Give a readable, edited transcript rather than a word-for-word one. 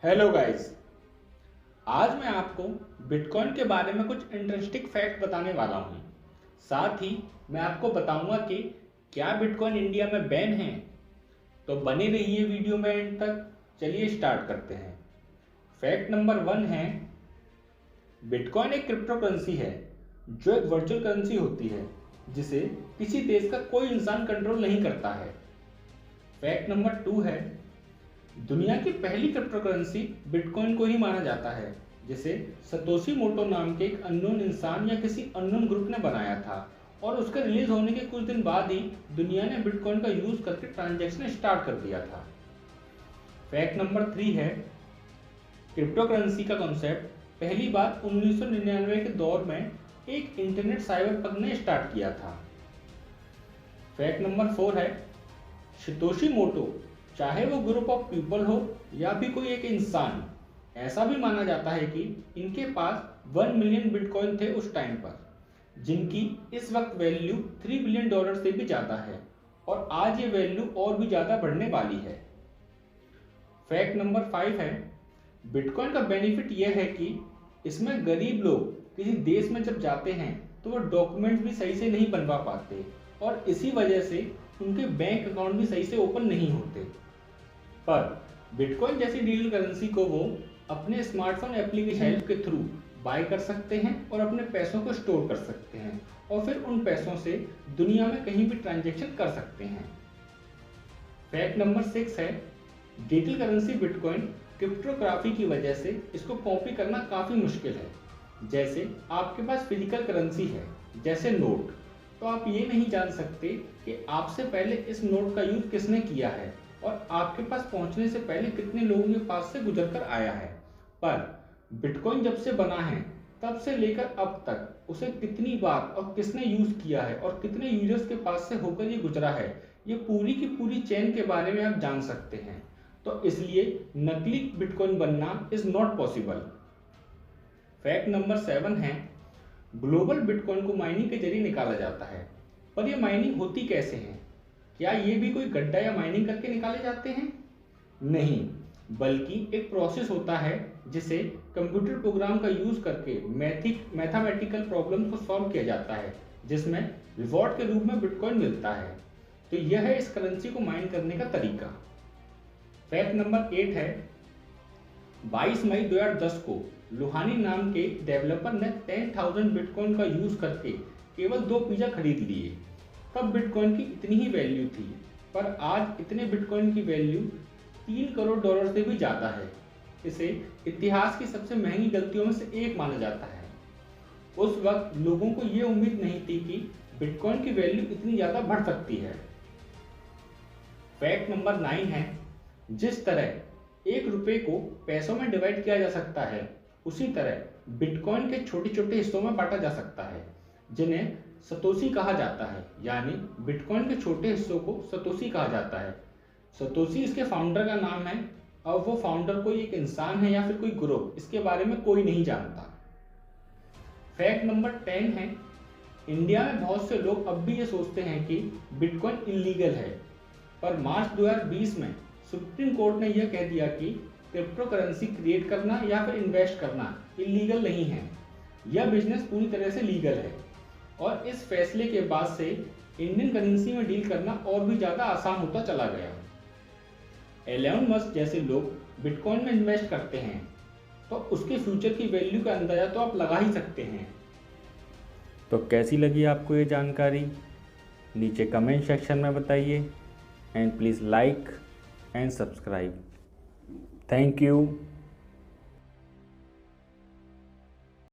Hello guys. आज मैं आपको बिटकॉइन के बारे में कुछ इंटरेस्टिंग फैक्ट बताने वाला हूँ। साथ ही मैं आपको बताऊंगा कि क्या बिटकॉइन इंडिया में बैन है। तो बने रहिए वीडियो में एंड तक। चलिए स्टार्ट करते हैं। फैक्ट नंबर 1 है, बिटकॉइन एक क्रिप्टो करेंसी है जो एक वर्चुअल करेंसी होती है जिसे किसी देश का कोई इंसान कंट्रोल नहीं करता है। फैक्ट नंबर 2 है, दुनिया की पहली क्रिप्टो करेंसी बिटकॉइन को ही माना जाता है, जिसे सतोशी मोटो नाम के एक अननोन इंसान या किसी अननोन ग्रुप ने बनाया था और उसके रिलीज होने के कुछ दिन बाद ही दुनिया ने बिटकॉइन का यूज करके ट्रांजैक्शन स्टार्ट कर दिया था। फैक्ट नंबर 3 है, क्रिप्टो करेंसी का कॉन्सेप्ट पहली बार 1999 के दौर में एक इंटरनेट साइबर पग ने स्टार्ट किया था। फैक्ट नंबर 4 है, सतोशी मोटो चाहे वो ग्रुप ऑफ पीपल हो या भी कोई एक इंसान, ऐसा भी माना जाता है कि इनके पास 1 मिलियन बिटकॉइन थे उस टाइम पर, जिनकी इस वक्त वैल्यू $3 बिलियन से भी ज़्यादा है और आज ये वैल्यू और भी ज़्यादा बढ़ने वाली है। फैक्ट नंबर 5 है, बिटकॉइन का बेनिफिट यह है कि इसमें गरीब लोग किसी देश में जब जाते हैं तो वो डॉक्यूमेंट्स भी सही से नहीं बनवा पाते और इसी वजह से उनके बैंक अकाउंट भी सही से ओपन नहीं होते। पर बिटकॉइन जैसी डिजिटल करेंसी को वो अपने स्मार्टफोन एप्लीकेशन हेल्प के थ्रू बाय कर सकते हैं और अपने पैसों को स्टोर कर सकते हैं और फिर उन पैसों से दुनिया में कहीं भी ट्रांजैक्शन कर सकते हैं। फैक्ट नंबर 6 है, डिजिटल करेंसी बिटकॉइन क्रिप्टोग्राफी की वजह से इसको कॉपी करना काफ़ी मुश्किल है। जैसे आपके पास फिजिकल करेंसी है जैसे नोट, तो आप ये नहीं जान सकते कि आपसे पहले इस नोट का यूज किसने किया है और आपके पास पहुंचने से पहले कितने लोगों के पास से गुजर कर आया है। पर बिटकॉइन जब से बना है तब से लेकर अब तक उसे कितनी बार और किसने यूज किया है और कितने यूजर्स के पास से होकर ये गुजरा है, ये पूरी की पूरी चेन के बारे में आप जान सकते हैं। तो इसलिए नकली बिटकॉइन बनना is not possible. Fact number 7 है, ग्लोबल बिटकॉइन को माइनिंग के जरिए निकाला जाता है। पर यह माइनिंग होती कैसे है? क्या ये भी कोई गड्ढा या माइनिंग करके निकाले जाते हैं? नहीं, बल्कि एक प्रोसेस होता है जिसे कंप्यूटर प्रोग्राम का यूज करके मैथमेटिकल प्रॉब्लम को सॉल्व किया जाता है, जिसमें रिवॉर्ड के रूप में बिटकॉइन मिलता है। तो यह है इस करेंसी को माइन करने का तरीका। फैक्ट नंबर 8 है, 22 मई 2010 को लुहानी नाम के डेवलपर ने 10,000 बिटकॉइन का यूज करके केवल 2 पिज्जा खरीद लिए। तब बिटकॉइन की इतनी ही वैल्यू थी, पर आज इतने बिटकॉइन की वैल्यू $3 करोड़ से भी ज़्यादा है। इसे इतिहास की सबसे महंगी गलतियों में से एक माना जाता है। उस वक्त लोगों को ये उम्मीद नहीं थी कि बिटकॉइन की वैल्यू इतनी ज़्यादा बढ़ सकती है। फैक्ट नंबर 9 है, जिस तरह 1 रुपये को पैसों में डिवाइड किया जा सकता है, उसी तरह बिटकॉइन के छोटे छोटे हिस्सों में बांटा जा सकता है, जिन्हें सतोशी कहा जाता है। यानी बिटकॉइन के छोटे हिस्सों को सतोशी कहा जाता है। सतोशी इसके फाउंडर का नाम है और वो फाउंडर कोई एक इंसान है या फिर कोई ग्रुप, इसके बारे में कोई नहीं जानता। फैक्ट नंबर 10 है, इंडिया में बहुत से लोग अब भी ये सोचते हैं कि बिटकॉइन इलीगल है, पर मार्च 2020 में सुप्रीम कोर्ट ने यह कह दिया कि क्रिप्टो करेंसी क्रिएट करना या फिर इन्वेस्ट करना इलीगल नहीं है, यह बिजनेस पूरी तरह से लीगल है। और इस फैसले के बाद से इंडियन करेंसी में डील करना और भी ज़्यादा आसान होता चला गया। एलन मस्क जैसे लोग बिटकॉइन में इन्वेस्ट करते हैं, तो उसके फ्यूचर की वैल्यू का अंदाजा तो आप लगा ही सकते हैं। तो कैसी लगी आपको ये जानकारी? नीचे कमेंट सेक्शन में बताइए and please like and subscribe. Thank you.